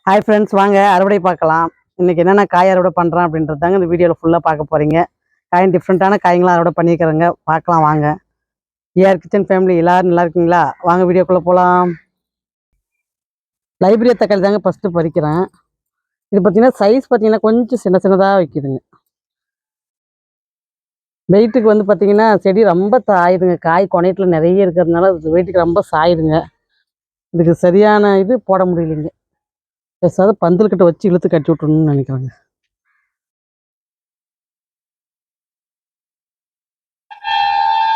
Hi friends, வாங்க அறுவடை பார்க்கலாம். இன்றைக்கி என்னென்ன காய் அறுவடை பண்ணுறேன் அப்படின்றது தாங்க இந்த வீடியோவில் ஃபுல்லாக பார்க்க போகிறீங்க. காயின் டிஃப்ரெண்ட்டான காய்ங்களாம் அறுவடை பண்ணியிருக்கிறேங்க, பார்க்கலாம் வாங்க. ஏஆர் கிச்சன் ஃபேமிலி எல்லோரும் நல்லா இருக்கீங்களா? வாங்க வீடியோக்குள்ளே போகலாம். லைப்ரரி தக்காளி தாங்க ஃபஸ்ட்டு பறிக்கிறேன். இது பார்த்திங்கன்னா சைஸ் பார்த்திங்கன்னா கொஞ்சம் சின்னதாக வைக்குதுங்க. வெயிட்டுக்கு வந்து பார்த்திங்கன்னா செடி ரொம்ப சாயுதுங்க. காய் கொனைட்டில் நிறைய இருக்கிறதுனால வெயிட்டுக்கு ரொம்ப சாயுதுங்க. இதுக்கு சரியான இது போட முடியலைங்க. பேசாத பந்தல்கிட்ட வச்சு இழுத்து கட்டி விட்டுணும்னு நினைக்கிறாங்க.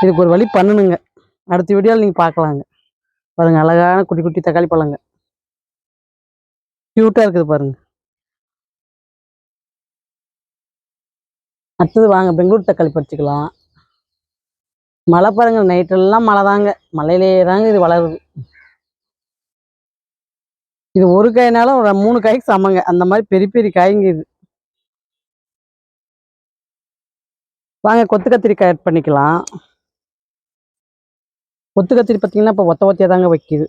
இதுக்கு ஒரு வழி பண்ணணுங்க. அடுத்த வீடியோவில் நீங்கள் பார்க்கலாங்க. பாருங்க, அழகான குட்டி குட்டி தக்காளி பழங்க, க்யூட்டாக இருக்குது பாருங்க. அடுத்தது வாங்க பெங்களூர் தக்காளி பறிச்சுக்கலாம். மழை பாருங்க, நைட்டெல்லாம் மழை தாங்க. மழையிலே தாங்க இது வளருது. இது ஒரு காய்னாலும் ஒரு 3 காய்க்கு சமங்க. அந்த மாதிரி பெரிய பெரிய காய்ங்க இது. வாங்க கொத்து கத்திரிக்காய் ஆட் பண்ணிக்கலாம். கொத்து கத்திரி பார்த்தீங்கன்னா இப்போ ஒத்த ஒத்தையாக தாங்க வைக்கிது.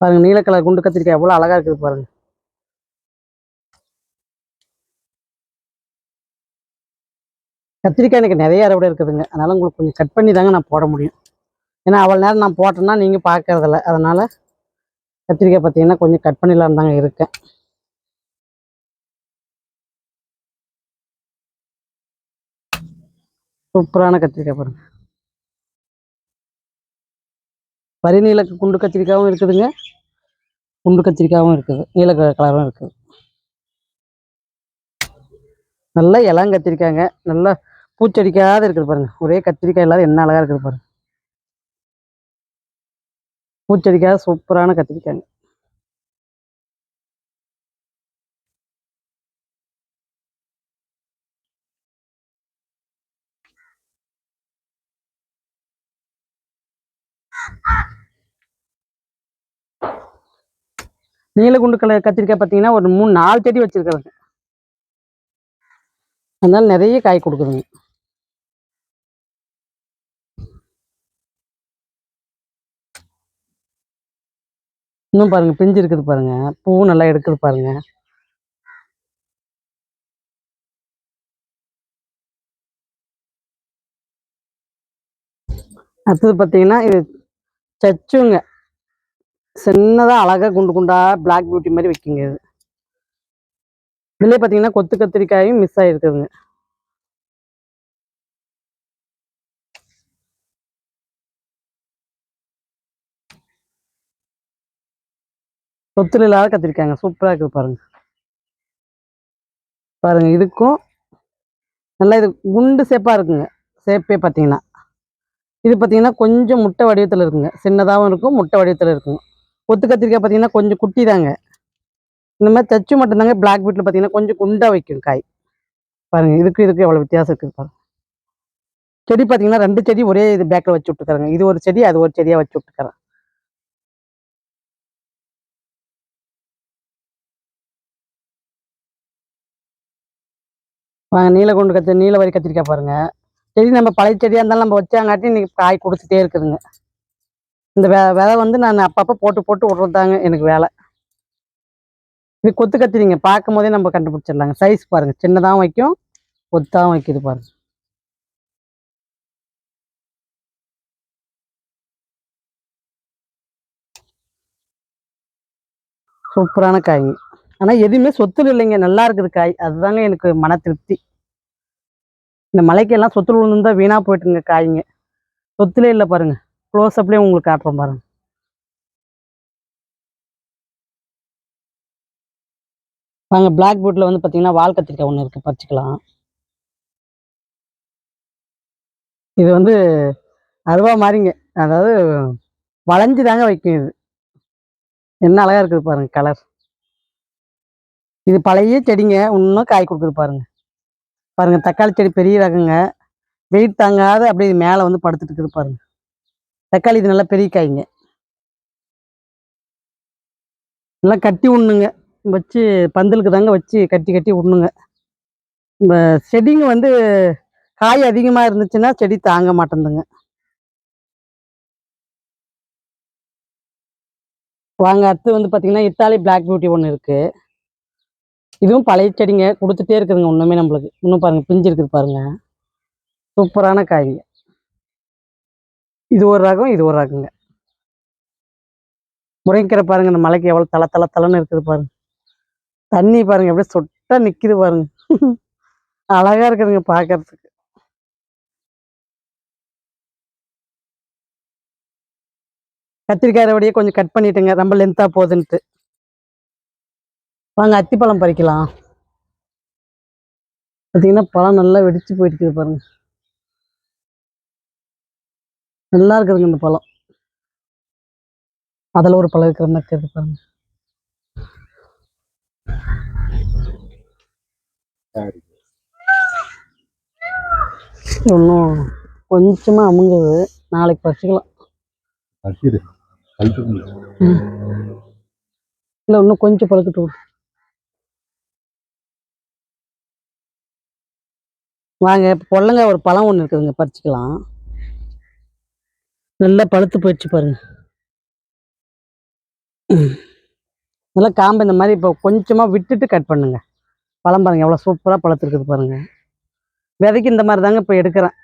பாருங்க, நீல கலர் குண்டு கத்திரிக்காய் எவ்வளோ அழகா இருக்குது பாருங்க. கத்திரிக்காய் எனக்கு நிறைய அறுவடை இருக்குதுங்க. அதனால உங்களுக்கு கொஞ்சம் கட் பண்ணி தாங்க நான் போட முடியும். ஏன்னா அவ்வளோ நேரம் நான் போட்டேன்னா நீங்கள் பார்க்கறதில்ல. அதனால் கத்திரிக்காய் பார்த்தீங்கன்னா கொஞ்சம் கட் பண்ணிடலாம் தாங்க இருக்கேன். சூப்பரான கத்திரிக்காய் பாருங்க. பரிநீல குண்டு கத்திரிக்காயும் இருக்குதுங்க, குண்டு கத்திரிக்காயும் இருக்குது, நீல கலரும் இருக்குது. நல்லா இளம் கத்திரிக்காய்ங்க, நல்லா பூச்சடிக்காத இருக்குது பாருங்க. ஒரே கத்திரிக்காய் இல்லாத என்ன அழகா இருக்குது பாருங்க. பூச்சடிக்காத சூப்பரான கத்திரிக்காய்ங்க. நீலகுண்டு கலர் கத்திரிக்காய் பார்த்தீங்கன்னா ஒரு 3-4 செடி வச்சிருக்கிறேங்க. அதனால நிறைய காய் கொடுக்குதுங்க. இன்னும் பாருங்க பிஞ்சு இருக்குது பாருங்க, பூ நல்லா எடுக்குது பாருங்க. அடுத்தது பார்த்தீங்கன்னா இது சச்சுங்க, சின்னதாக அழகாக குண்டு குண்டா பிளாக் பியூட்டி மாதிரி வைக்குங்க. இது இதுலேயே பார்த்தீங்கன்னா கொத்து கத்திரிக்காயும் மிஸ் ஆகிருக்குதுங்க. சொத்துல இல்லாத கத்திரிக்காய்ங்க, சூப்பராக இருக்குது பாருங்க. பாருங்க, இதுக்கும் நல்லா இது குண்டு ஷேப்பாக இருக்குங்க. ஷேப்பே பார்த்தீங்கன்னா இது பார்த்தீங்கன்னா கொஞ்சம் முட்டை வடிவத்தில் இருக்குங்க. சின்னதாகவும் இருக்கும், முட்டை வடிவத்தில் இருக்குங்க. கொத்து கத்திரிக்காய் பார்த்தீங்கன்னா கொஞ்சம் குட்டி தாங்க. இந்த மாதிரி தச்சு மட்டும்தாங்க பிளாக் பீட்டில் பார்த்தீங்கன்னா கொஞ்சம் குண்டாக வைக்கும் காய். பாருங்க, இதுக்கு எவ்வளோ வித்தியாசம் இருக்குது பாருங்க. செடி பார்த்தீங்கன்னா 2 செடி ஒரே இது பேக்கில் வச்சு விட்டுக்கிறேங்க. இது ஒரு செடி, அது ஒரு செடியாக வச்சு விட்டுக்கிறேன். வாங்க நீல வரி கத்திரிக்காய் பாருங்க. செடி நம்ம பழைய செடியாக இருந்தாலும் நம்ம வச்சாங்காட்டி இன்னைக்கு காய் கொடுத்துட்டே இருக்குதுங்க. இந்த விதை வந்து நான் அப்பப்போ போட்டு போட்டு விட்றதாங்க எனக்கு வேலை. இது கொத்து கத்திரிங்க, பார்க்கும் போதே நம்ம கண்டுபிடிச்சிடலாங்க. சைஸ் பாருங்க, சின்னதாகவும் வைக்கும், கொத்தாகவும் வைக்குது பாருங்க. சூப்பரான காய்ங்க. ஆனால் எதுவுமே சொத்துல இல்லைங்க, நல்லா இருக்குது காய். அதுதாங்க எனக்கு மன திருப்தி. இந்த மலைக்கெல்லாம் சொத்துல விழுந்துருந்தா வீணாக போயிட்டுங்க காய்ங்க. சொத்துலே இல்லை பாருங்க, க்ளோஸ் அப்லேயே உங்களுக்கு காட்டுறோம் பாருங்க. வாங்க பிளாக் பீட்டில் வந்து பார்த்தீங்கன்னா வால் கத்திரிக்காய் ஒன்று இருக்குது, பறிச்சுக்கலாம். இது வந்து அருவா மாதிரிங்க, அதாவது வளைஞ்சு தாங்க வைக்கும். இது என்ன அழகா இருக்குது பாருங்க கலர். இது பழைய செடிங்க, இன்னும் காய் கொடுக்குது பாருங்க. பாருங்க, தக்காளி செடி பெரிய ரகங்க, வெயிட் தாங்காத அப்படியே மேலே வந்து படுத்துட்டு இருக்குது பாருங்க. தக்காளி இது நல்லா பெரிய காய்ங்க. நல்லா கட்டி விடணுங்க, வச்சு பந்தலுக்கு தாங்க வச்சு கட்டி கட்டி விடணுங்க. இந்த செடிங்க வந்து காய் அதிகமாக இருந்துச்சுன்னா செடி தாங்க மாட்டேங்குதுங்க. வாங்க அடுத்து வந்து பார்த்தீங்கன்னா இத்தாலி பிளாக் பியூட்டி ஒன்று இருக்குது. இதுவும் பழைய செடிங்க கொடுத்துட்டே இருக்குதுங்க. ஒன்றுமே நம்மளுக்கு இன்னும் பாருங்கள் பிஞ்சு இருக்குது பாருங்கள். சூப்பரான காய்ங்க. இது ஒரு ரகம், இது ஒரு ரகங்க. முருங்கைக்கீரை பாருங்கள், இந்த மலைக்கு எவ்வளோ தலை தலை தலைன்னு இருக்குது பாருங்கள். தண்ணி பாருங்கள் எப்படியே சொட்டா நிற்கிது பாருங்க. அழகாக இருக்குதுங்க பார்க்கறதுக்கு. கத்திரிக்காய் வழியே கொஞ்சம் கட் பண்ணிட்டுங்க, ரொம்ப லென்த்தாக போகுதுன்ட்டு. வாங்க அத்திப்பழம் பறிக்கலாம். பார்த்தீங்கன்னா பழம் நல்லா வெடிச்சு போயிட்டு பாருங்க. நல்லா இருக்குதுங்க இந்த பழம். அதில் ஒரு பழம் இருக்கிற மாதிரி இருக்குது பாருங்க. இன்னும் கொஞ்சமாக அமுங்குது, நாளைக்கு பறிச்சுக்கலாம். இல்லை இன்னும் கொஞ்சம் பழுக்கட்டு. வாங்க பொல்லங்க ஒரு பழம் ஒன்று இருக்குதுங்க, பறிச்சுக்கலாம். நல்லா பழுத்து போயிடுச்சு பாருங்க. நல்லா காம்பு இந்த மாதிரி இப்போ கொஞ்சமாக விட்டுட்டு கட் பண்ணுங்க. பழம் பாருங்க எவ்வளோ சூப்பராக பழுத்துருக்குது பாருங்க. விதைக்கு இந்த மாதிரி தாங்க இப்போ எடுக்கிறேன்.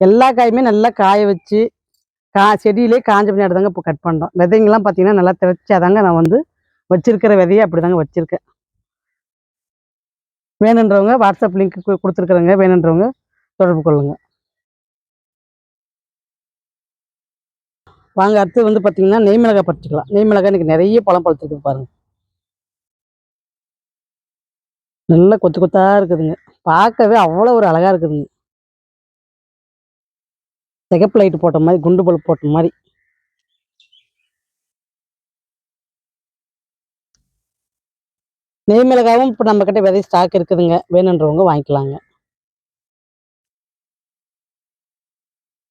எல்லா காயுமே நல்லா காய வச்சு செடியிலே காஞ்ச பின்னாடி தாங்க இப்போ கட் பண்ணுறோம். விதைங்கெல்லாம் பார்த்தீங்கன்னா நல்லா திரைச்சாதாங்க நான் வந்து வச்சிருக்கிற விதையை அப்படி தாங்க வச்சிருக்கேன். வேணுன்றவங்க வாட்ஸ்அப் லிங்க் கொடுத்துருக்குறேங்க, வேணுன்றவங்க தொடர்பு கொள்ளுங்க. வாங்க அடுத்து வந்து பார்த்தீங்கன்னா நெய் மிளகாய் பறிச்சுக்கலாம். நெய் மிளகாய் எனக்கு நிறைய பழம் பழுத்துருக்கு பாருங்க. நல்லா கொத்து கொத்தா இருக்குதுங்க, பார்க்கவே அவ்வளோ ஒரு அழகா இருக்குதுங்க. சிகப்பு லைட்டு போட்ட மாதிரி, குண்டு பல்ப் போட்ட மாதிரி. நெய் மிளகாவும் இப்போ நம்ம கிட்ட விதை ஸ்டாக் இருக்குதுங்க, வேணுன்றவங்க வாங்கிக்கலாங்க.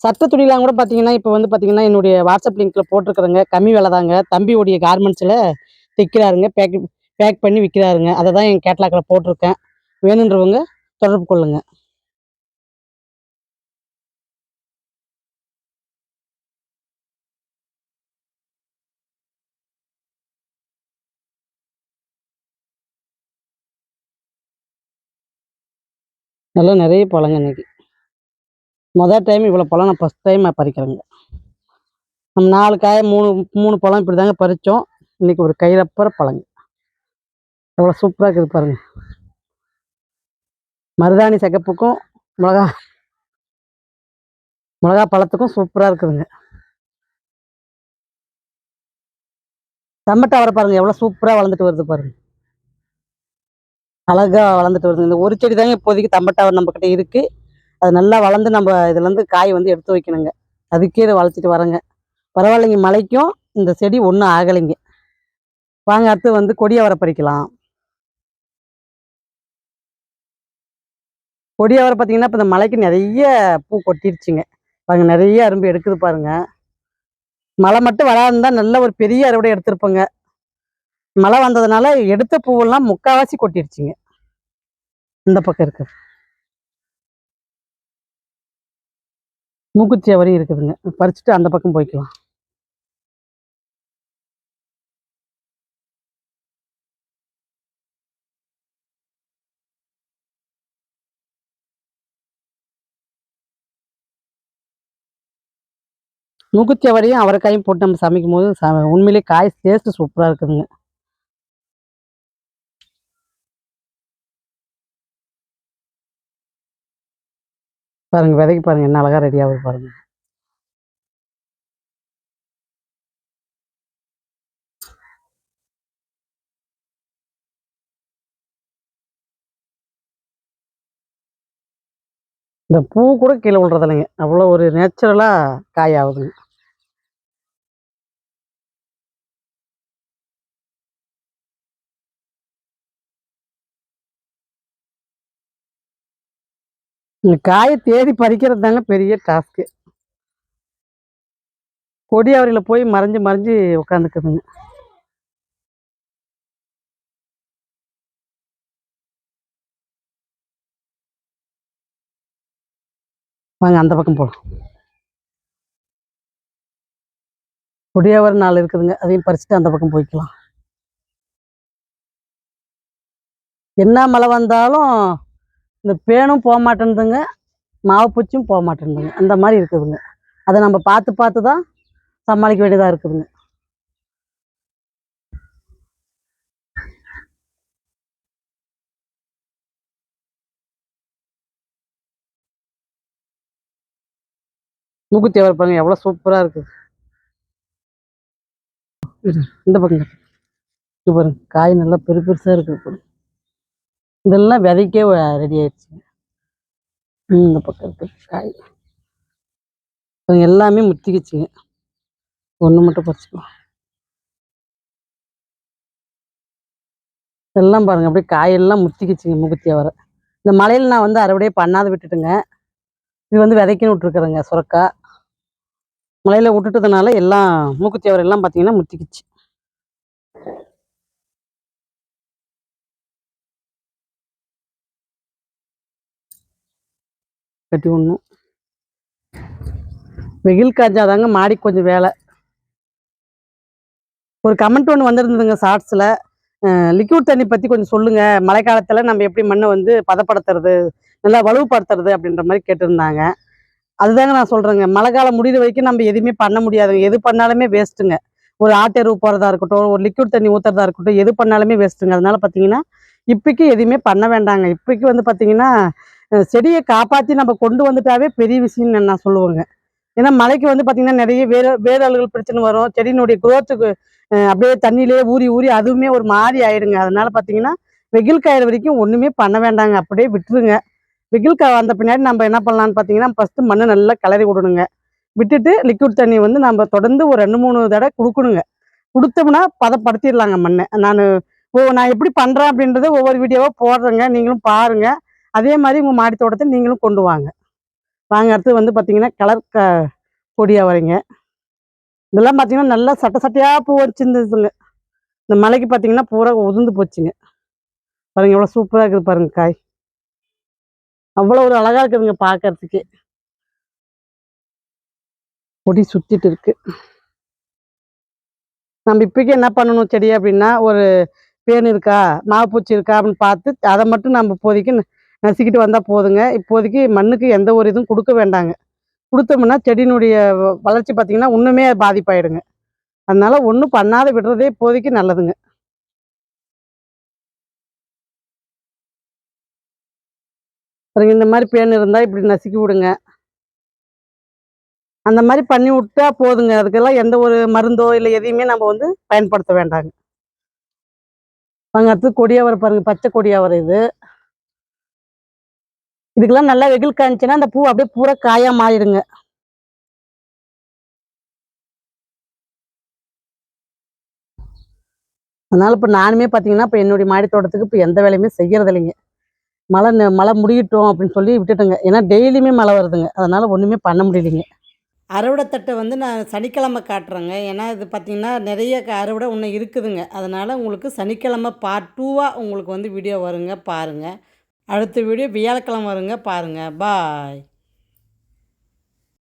சட்ட துணிலாம் கூட பார்த்தீங்கன்னா இப்போ வந்து பார்த்தீங்கன்னா என்னுடைய வாட்ஸ்அப் லிங்க்ல போட்டிருக்கிறேங்க. கம்மி விலை தாங்க. தம்பியுடைய கார்மெண்ட்ஸில் தைக்கிறாருங்க, பேக் பண்ணி விற்கிறாருங்க. அதை தான் என் கேட்லாக்ல போட்டிருக்கேன். வேணுன்றவங்க தொடர்பு கொள்ளுங்க. நல்லா நிறைய பழங்க இன்னைக்கு. மொதல் டைம் இவ்வளோ பழம் நான் ஃபஸ்ட் டைம் பறிக்கிறேங்க. நம்ம 4 காய் 3 பழம் இப்படி தாங்க பறித்தோம். இன்னைக்கு ஒரு கைரப்பர பழங்க. எவ்வளோ சூப்பராக இருக்குது பாருங்க. மருதாணி சிகப்புக்கும் மிளகா பழத்துக்கும் சூப்பராக இருக்குதுங்க. தம்பட்டை அவரை பாருங்க எவ்வளோ சூப்பராக வளர்ந்துட்டு வருது பாருங்க. அழகா வளர்ந்துட்டு வருது. இந்த ஒரு செடி தாங்க இப்போதைக்கு தம்பட்டை அவரை நம்ம கிட்ட இருக்கு. அது நல்லா வளர்ந்து நம்ம இதுலேருந்து காய் வந்து எடுத்து வைக்கணுங்க. அதுக்கே இதை வளர்த்திட்டு வரேங்க. பரவாயில்லைங்க, மழைக்கும் இந்த செடி ஒன்றும் ஆகலைங்க. வாங்க அடுத்து வந்து கொடி அவரை பறிக்கலாம். கொடி அவரை பார்த்தீங்கன்னா இப்போ இந்த மலைக்கு நிறைய பூ கொட்டிருச்சுங்க பாருங்க. நிறைய அரும்பு எடுக்குது பாருங்க. மழை மட்டும் வராதுந்தா நல்ல ஒரு பெரிய அறுவடை எடுத்திருப்போங்க. மழை வந்ததுனால எடுத்த பூவெல்லாம் முக்காவாசி கொட்டிருச்சுங்க. இந்த பக்கம் இருக்கு மூக்குத்தி அவரை இருக்குதுங்க, பறிச்சுட்டு அந்த பக்கம் போய்க்கலாம். மூக்குத்தி அவரையும் அவரைக்காயும் போட்டு நம்ம சமைக்கும் போது உண்மையிலே காய் டேஸ்ட் சூப்பராக இருக்குதுங்க. பாருங்க விதைக்கு பாருங்க என்ன அழகா ரெடி ஆகுது பாருங்க. இந்த பூ கூட கீழே விழுறது இல்லைங்க, அவ்வளோ ஒரு நேச்சுரலா காய் ஆகுதுங்க. இந்த காயை தேடி பறிக்கிறது தாங்க பெரிய டாஸ்க்கு. கொடி அவரையில போய் மறைஞ்சு மறைஞ்சு உட்காந்துக்குதுங்க. வாங்க அந்த பக்கம் போகலாம். கொடியாவரம் 4 இருக்குதுங்க. அதையும் பறிச்சுட்டு அந்த பக்கம் போய்க்கலாம். என்ன மழை வந்தாலும் இந்த பேனும் மாட்டேன்துங்க, மாவு பூச்சியும் மாட்டேன்துங்க. அந்த மாதிரி இருக்குதுங்க. அதை நம்ம பார்த்து பார்த்து தான் சமாளிக்க வேண்டியதாக இருக்குதுங்க. மூக்குத்தி அவரை பாருங்க எவ்வளோ சூப்பராக இருக்குது. இந்த பக்கம் இது பாருங்க, காய் நல்லா பெருசாக இருக்குது. இதெல்லாம் விதைக்கே ரெடி ஆயிடுச்சுங்க. இந்த பக்கம் இருக்குது காய். எல்லாமே முத்திக்கிச்சுங்க. ஒன்று மட்டும் பறிச்சுக்கலாம். எல்லாம் பாருங்க அப்படியே காயெல்லாம் முத்திக்கிச்சுங்க மூக்குத்தி அவரை. இந்த மழையில் நான் வந்து அறுவடையே பண்ணாத விட்டுட்டுங்க. இது வந்து விதைக்குன்னு விட்டுருக்குறேங்க சுரக்கா. மழையில் விட்டுட்டதுனால எல்லாம் மூக்குத்தி அவரை எல்லாம் பார்த்தீங்கன்னா முத்திக்கிச்சு. கட்டி ஒன்றும் வெயில் காய்ஞ்சாதாங்க மாடி கொஞ்சம் வேலை. ஒரு கமெண்ட் ஒன்று வந்திருந்ததுங்க ஷார்ட்ஸில், லிக்விட் தண்ணி பற்றி கொஞ்சம் சொல்லுங்கள், மழை காலத்தில் நம்ம எப்படி மண்ணை வந்து பதப்படுத்துறது, நல்லா வலுவுப்படுத்துறது அப்படின்ற மாதிரி கேட்டிருந்தாங்க. அதுதாங்க நான் சொல்கிறேங்க, மழை காலம் முடிகிற வரைக்கும் நம்ம எதுவுமே பண்ண முடியாதுங்க. எது பண்ணாலுமே வேஸ்ட்டுங்க. ஒரு ஆட்டெருவு போகிறதா இருக்கட்டும், ஒரு லிக்விட் தண்ணி ஊற்றுறதா இருக்கட்டும், எது பண்ணாலுமே வேஸ்ட்டுங்க. அதனால பார்த்தீங்கன்னா இப்போக்கி எதுவுமே பண்ண வேண்டாங்க. இப்போக்கி வந்து பார்த்தீங்கன்னா செடியை காப்பாற்றி நம்ம கொண்டு வந்துட்டாவே பெரிய விஷயம்னு நான் சொல்லுவேங்க. ஏன்னா மழைக்கு வந்து பார்த்தீங்கன்னா நிறைய வேரல்கள் பிரச்சனை வரும். செடியினுடைய குரோத்துக்கு அப்படியே தண்ணியிலே ஊறி ஊறி அதுவுமே ஒரு மாதிரி ஆயிடுங்க. அதனால பார்த்தீங்கன்னா வெயில் காயிற வரைக்கும் ஒன்றுமே பண்ண வேண்டாங்க, அப்படியே விட்டுருங்க. வெயில் வந்த பின்னாடி நம்ம என்ன பண்ணலான்னு பார்த்தீங்கன்னா, ஃபஸ்ட்டு மண்ணை நல்லா கிளறி விடணுங்க. விட்டுட்டு லிக்விட் தண்ணி வந்து நம்ம தொடர்ந்து ஒரு 2-3 தடவை கொடுக்கணுங்க. கொடுத்தோம்னா பதப்படுத்திடலாங்க மண்ணை. நான் எப்படி பண்ணுறேன் அப்படின்றத ஒவ்வொரு வீடியோவாக போடுறேங்க, நீங்களும் பாருங்க. அதே மாதிரி உங்கள் மாடி தோட்டத்தை நீங்களும் கொண்டு வாங்க. அடுத்து வந்து பார்த்தீங்கன்னா கலர் கொடி அவரைங்க. இதெல்லாம் பார்த்தீங்கன்னா நல்லா சட்டை சட்டையாக பூ வச்சுருந்துச்சுங்க. இந்த மலைக்கு பார்த்தீங்கன்னா பூரா உதிர்ந்து போச்சுங்க. பாருங்க எவ்வளோ சூப்பராக இருக்குது பாருங்க காய். அவ்வளோ ஒரு அழகாக இருக்குதுங்க பார்க்கறதுக்கே. கொடி சுற்றிட்டு இருக்கு. நம்ம இப்போக்கே என்ன பண்ணணும் செடி அப்படின்னா, ஒரு பேன் இருக்கா, மாவுப்பூச்சி இருக்கா அப்படின்னு பார்த்து அதை மட்டும் நம்ம இப்போதைக்கு நசுக்கிட்டு வந்தால் போதுங்க. இப்போதைக்கு மண்ணுக்கு எந்த ஒரு இதுவும் கொடுக்க வேண்டாங்க. கொடுத்தோம்னா செடியினுடைய வளர்ச்சி பார்த்தீங்கன்னா இன்னுமே பாதிப்பாயிடுங்க. அதனால ஒன்றும் பண்ணாத விடுறதே இப்போதைக்கு நல்லதுங்க. இந்த மாதிரி பேன் இருந்தால் இப்படி நசுக்கி விடுங்க. அந்த மாதிரி பண்ணி விட்டா போதுங்க. அதுக்கெல்லாம் எந்த ஒரு மருந்தோ இல்லை எதையுமே நம்ம வந்து பயன்படுத்த வேண்டாங்க. அடுத்து கொடியாவரை பாருங்க, பச்சை கொடியாவரை இது. இதுக்கெல்லாம் நல்லா வெயில் காய்ஞ்சுன்னா அந்த பூ அப்படியே பூரா காயா மாறிடுங்க. அதனால இப்போ நானுமே பார்த்தீங்கன்னா இப்போ என்னுடைய மாடி தோட்டத்துக்கு இப்போ எந்த வேலையுமே செய்யறது இல்லைங்க. மழை முடியட்டும் அப்படின்னு சொல்லி விட்டுட்டுங்க. ஏன்னா டெய்லியுமே மழை வருதுங்க. அதனால ஒன்றுமே பண்ண முடியலைங்க. அறுவடை தட்டை வந்து நான் சனிக்கிழமை காட்டுறேங்க. ஏன்னா இது பார்த்திங்கன்னா நிறைய அறுவடை இன்னும் இருக்குதுங்க. அதனால் உங்களுக்கு சனிக்கிழமை பார்ட் 2வாக உங்களுக்கு வந்து வீடியோ வருங்க, பாருங்கள். அடுத்த வீடியோ வியாழக்கிழமை வருங்க, பாருங்கள். பாய்.